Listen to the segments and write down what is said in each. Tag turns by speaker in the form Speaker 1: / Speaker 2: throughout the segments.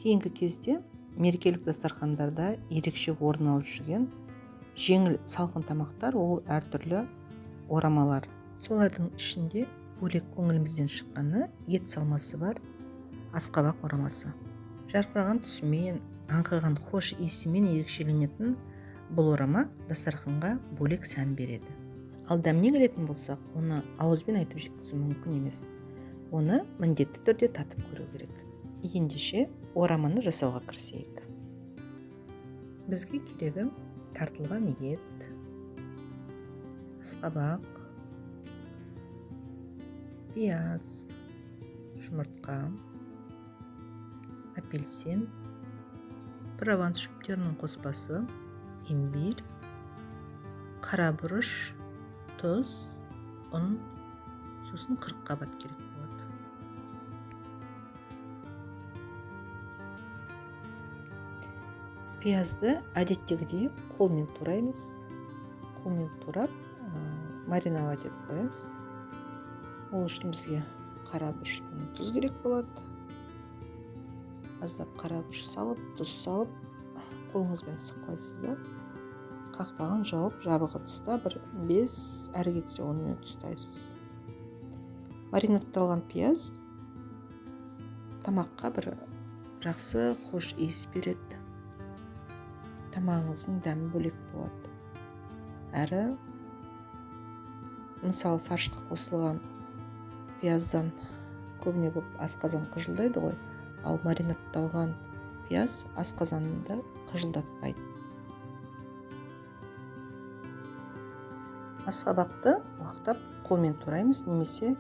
Speaker 1: Кейінгі кезде мерекелік дастархандарда ерекше орын алып жүрген жеңіл салқын тамақтар ол әртүрлі орамалар. Солардың ішінде бөлек көңілімізден шыққаны ет салмасы бар асқабақ орамасы. Жарқыраған түсімен, аңқыған хош иісімен ерекшеленетін бұл орама дастарханға бөлек сән береді. Ал дәміне келетін болсақ, оны ауызбен айтып жеткізу мүмкін емес. Оны міндетті түрде татып көру керек. Ендеше ораманы жасауға кірісейік. Бізге керегі тартылған ет, асқабақ, пияз, жұмыртқа, апельсин, прованс шөптерінің қоспасы, имбирь, қара бұрыш, тұз, ұн, сосын 40 қабат керек болады. Пиязды әдеттегідей қолмен тураймыз. Қолмен турап, мариновать етіп қоямыз. Ол үшін бізге қара бұрыш пен тұз керек болады. Аздап қара бұрыш салып, тұз салып, қолыңызбен сықлайсыз да, қақпағын жауып, жабық ыдыста бір 5, әрі кетсе 10 минут ұстайсыз. Маринадталған пияз тамаққа бір жақсы хош иіс береді. Тамағыңыздың дәмі бөлек болады. Әрі, мысалы фаршқа қосылған пияздан көбіне көп асқазан қыжылдайды ғой, ал маринадталған пияз асқазанында қыжылдатпайды. Асқабақты уақтап қолмен тураймыз, немесе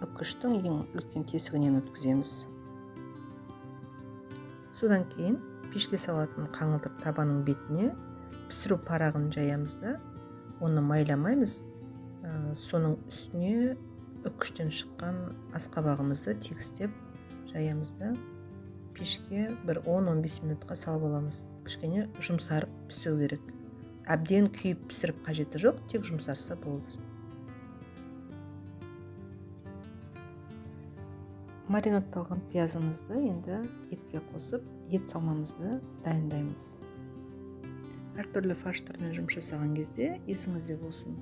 Speaker 1: үккіштің ең үлкен тесігінен өткіземіз. Содан кейін пешке салатын қаңылтыр табаның бетіне пісіру парағын жаямыз да, оны майламаймыз. Соның үстіне үккіштен шыққан асқабағымызды тегістеп жаямыз да, пешке бір 10-15 минутқа салып аламыз. Кішкене жұмсарып пісу керек. Әбден күйіп пісіріп қажеті жоқ, тек жұмсарса болды. Маринадталған пиязымызды енді етке қосып, ет салмамызды дайындаймыз. Әртүрлі фарштармен жұмыс жасаған кезде есіңізде болсын,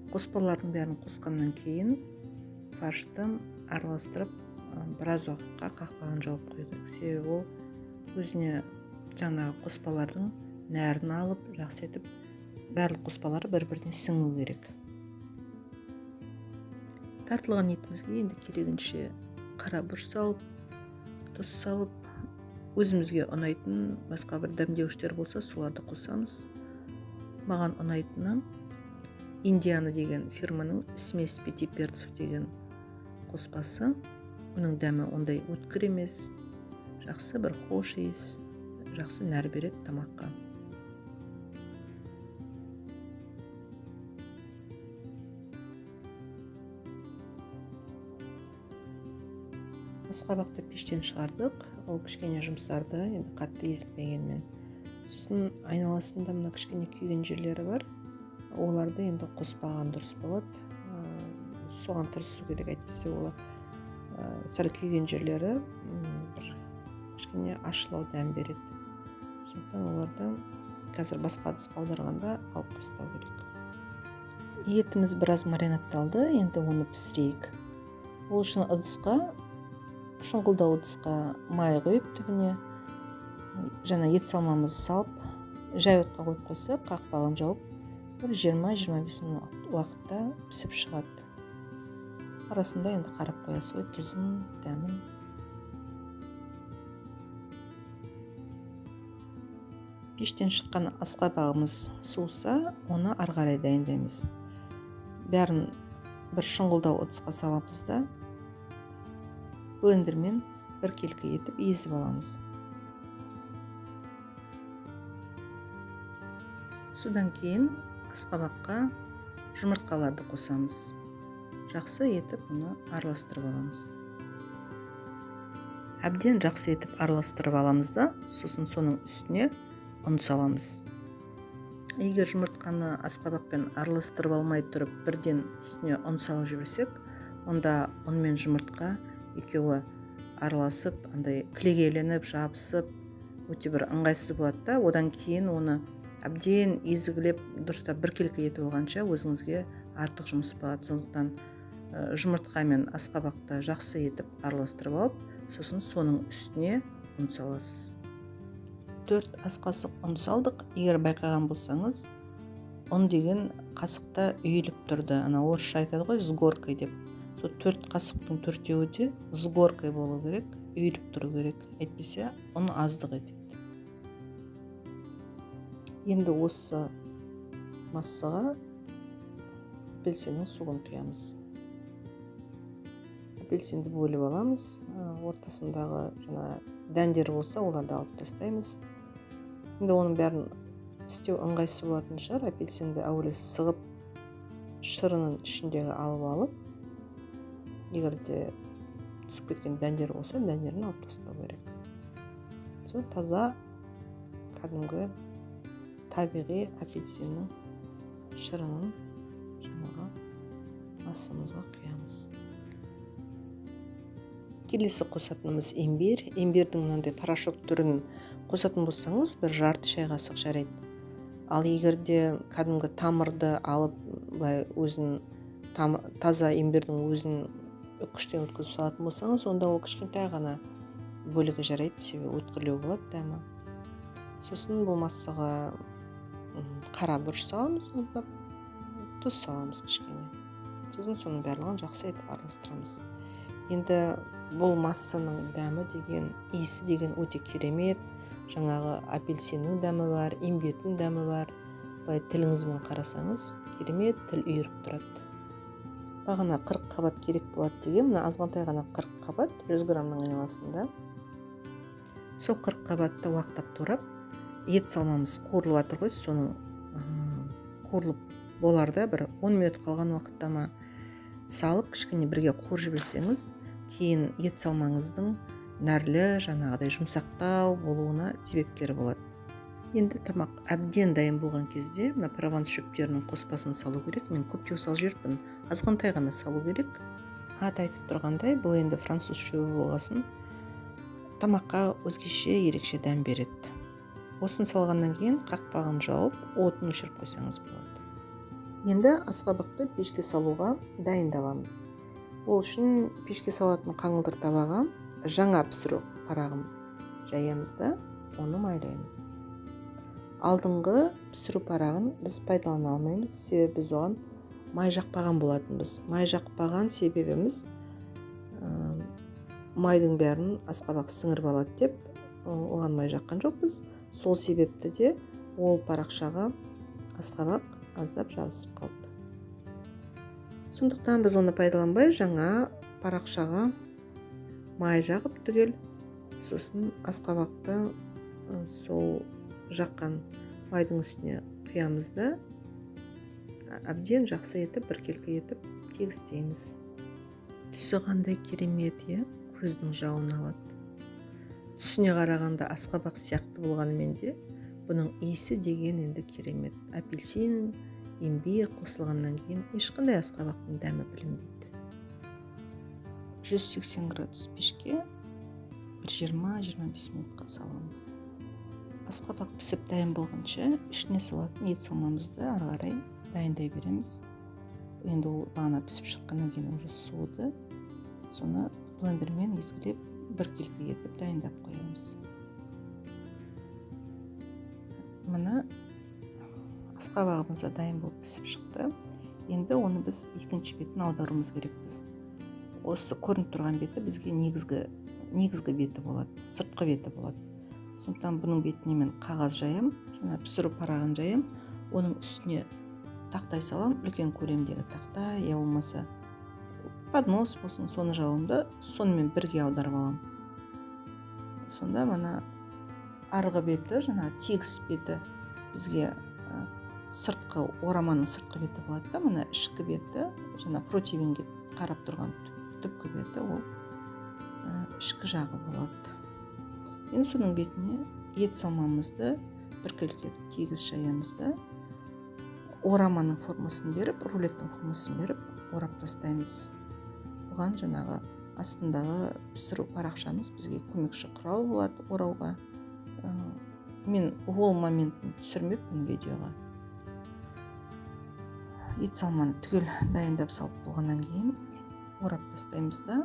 Speaker 1: қоспалардың бәрін қосқаннан кейін фаршты араластырып, біраз уақытқа қақпағын жауып қою керек. Себебі ол өзіне жаңағы қоспалардың нәрін алып, жақсы етіп, барлық қоспалары бір-біріне сіңу керек. Тартылған етімізге енді керегінше қара бұрыш салып, тұз салып, өзімізге ұнайтын басқа бір дәмдеуіштер болса, соларды қосамыз. Маған ұнайтыны Индиана деген фирманың смесь пяти перцев деген қоспасы. Оның дәмі ондай өткір емес, жақсы бір хош иіс, жақсы нәр береді тамаққа. Асқабақты пештен шығардық, ол кішкене жұмсарды, енді қатты езілмегенмен. Сосын айналасында мына кішкене күйген жерлері бар, оларды енді қоспаған дұрыс болады. Соған тырысу керек, әйтпесе олар сәл күйген жерлері бір кішкене ашылау дәм береді. Сондықтан оларды қазір басқа ыдысқа аударғанда алып тастау керек. Етіміз біраз маринадталды, енді оны пісірейік. Ол үшін шұңғылдау ыдысқа май қойып, түбіне жаңа ет салмамызды салып, жай отқа қойып қойсақ, қақпағын жауып, бір 20-25 минут уақытта пісіп шығады. Арасында енді қарап қоясыз ғой, тұзын, дәмін. Пештен шыққан асқабағымыз суыса, оны ары қарай дайындаймыз. Бәрін бір шұңғылдау ыдысқа саламыз да, блендермен бір келкі етіп езіп аламыз. Содан кейін асқабаққа жұмыртқаларды қосамыз. Жақсы етіп оны араластырып аламыз. Әбден жақсы етіп араластырып аламыз да, сосын соның үстіне ұн саламыз. Егер жұмыртқаны асқабақпен араластырып алмай тұрып, бірден үстіне ұн салып жіберсек, онда ұн мен жұмыртқа екеуі араласып, андай кілегейленіп, жабысып, өте бір ыңғайсыз болады да. Одан кейін оны әбден езгілеп, дұрыстап біркелкі етіп алғанша өзіңізге артық жұмыс болады. Сондықтан жұмыртқа мен асқабақты жақсы етіп араластырып алып, сосын соның үстіне ұн саласыз. 4 ас қасық ұн салдық. Егер байқаған болсаңыз, ұн деген қасықта үйіліп тұрды. Ана орысша айтады ғой, с горкой деп. Сол 4 қасықтың 4-еуі де с горкой болу керек, үйіліп тұру керек. Әйтпесе ұн аздық етеді. Енді осы массаға апельсиннің суын құямыз. Апельсинді бөліп аламыз. Ортасындағы дәндері болса, оларды алып тастаймыз. Енді оның бәрін істеу ыңғайсыз болатын шығар. Апельсинді әуелі сығып, шырының ішіндегі алып алып, егер де түсіп кеткен дәндер болса, дәндерін алып тастау керек. Сол таза кәдімгі табиғи апельсиннің шырының жаңағы массамызға құямыз. Келесі қосатынымыз имбирь. Имбирдің мынандай порошок түрін қосатын болсаңыз, бір жарты шай қасық жарайды. Ал егер де кәдімгі тамырды алып, өзін таза имбирдің өзін үккіштен өткізіп салатын болсаңыз, онда ол кішкентай ғана бөлігі жарайды, себебі өткірлеу болады дәмі. Сосын бұл массаға қара бұрыш саламыз, аздап, тұз саламыз кішкене. Сосын соның барлығын жақсы етіп араластырамыз. Енді бұл массаның дәмі деген, иісі деген өте керемет. Жаңағы апельсиннің дәмі бар, имбирдің дәмі бар. Былай тіліңізбен қарасаңыз, керемет тіл үйіріп тұрады. Бағана 40 қабат керек болады деген, мына азғантай ғана 40 қабат 100 граммның айналасында. Сол 40 қабатты уақтап турап, ет салмамыз қуырылып жатыр ғой, соның қуырылып боларда бір 10 минут қалған уақытта ма салып, кішкене бірге қуырып жіберсеңіз, кейін ет салмаңыздың нәрлі, жаңағыдай жұмсақтау болуына себепкер болады. Енді тамақ әбден дайын болған кезде, мына прованс шөптерінің қоспасын салу керек. Мен көптеу салып жіберіппін, азғантай ғана салу керек. Аты айтып тұрғандай, бұл енді француз шөбі болғасын, тамаққа өзгеше ерекше дәм береді. Осын салғаннан кейін қақпағын жауып, отын өшіріп қойсаңыз болады. Енді асқабақты пешке салуға дайындаламыз. Ол үшін пешке салатын қаңылтыр табаға жаңа пісіру парағын жаямыз да, оны майлаймыз. Алдыңғы пісіру парағын біз пайдалана алмаймыз, себебі біз оған май жақпаған болатынбыз. Май жақпаған себебіміз майдың бәрін асқабақ сіңіріп алады деп, оған май жаққан жоқпыз. Сол себепті де ол парақшаға асқабақ аздап жабысып қалды. Сондықтан біз оны пайдаланбай, жаңа парақшаға май жағып түгел, сосын асқабақты сол жаққан майдың үстіне құямыз да, әбден жақсы етіп, біркелкі етіп тегістейміз. Түсі қандай керемет, көздің жауын алады. Түсіне қарағанда асқабақ сияқты болғанымен де, бұның иісі деген енді керемет. Апельсин, имбирь қосылғаннан кейін ешқандай асқабақтың дәмі білінбейді. 180 градус пешке 20-25 минутқа саламыз. Асқабақ пісіп дайын болғанша ішіне салатын ет салмамызды ары қарай дайындай береміз. Енді ол бағана пісіп шыққаннан кейін уже суыды. Соны блендермен езгілеп, біркелкі етіп дайындап қоямыз. Мына асқабағымыз дайын болып пісіп шықты. Енді оны біз екінші бетін аударуымыз керекпіз. Осы көрініп тұрған беті бізге негізгі беті болады, сыртқы беті болады. Сондықтан бұның бетіне мен қағаз жаям, жаңа пісіру парағын жаям, оның үстіне тақтай салам, үлкен көлемдегі тақтай, я болмаса поднос болсын, соны жауымды, сонымен бірге аударып алам. Сонда мына арғы беті, жаңа тегіс беті бізге сыртқы, ораманың сыртқы беті болады да, мына ішкі беті, жаңа противенге қарап тұрған түпкі беті, ол ішкі жағы болады. Енді соның бетіне ет салмамызды біркелкі тегіс жаямызды, ораманың формасын беріп, рулеттің формасын беріп, орап тастаймыз. Бұған жаңағы астындағы пісіру парақшамыз бізге көмекші құрал болады орауға. Мен ол моментін түсірмеппін видеоға. Ет салманы түгел дайындап салып болғаннан кейін орап тастаймыз да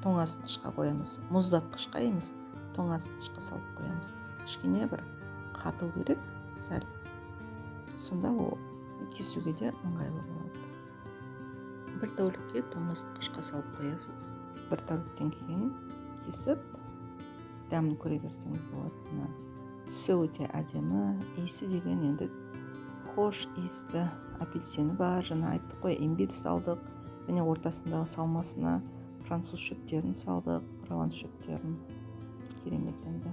Speaker 1: тоңазытқышқа қоямыз. Мұздатқышқа емес, тоңазытқышқа салып қоямыз. Кішкене бір қату керек, сәл. Сонда ол кесуге де ыңғайлы болады. Бір тәулікке тоңазытқышқа салып қоясыз. Бір тәуліктен кейін кесіп, дәмін көре берсеңіз болады. Түсі өте әдемі, иісі деген енді хош иісті апельсині бар. Жаңа айттық қой, имбирь салдық. Міне ортасындағы салмасына француз шөптерін салдық, прованс шөптерін. Керемет енді.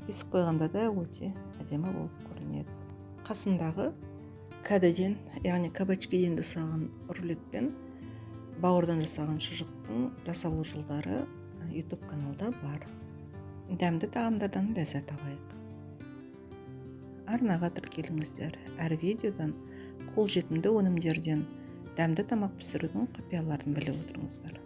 Speaker 1: Кесіп қойғанда да өте әдемі болып көрінеді. Қасындағы кәдеден, яғни кабачкеден жасаған рулет пен бауырдан жасаған шұжықтың жасалу жолдары YouTube каналда бар. Дәмді тағамдардан ләззат алайық. Арнаға тіркеліңіздер. Әр видеодан қолжетімді өнімдерден дәмді тамақ пісірудің құпияларын біліп отырыңыздар.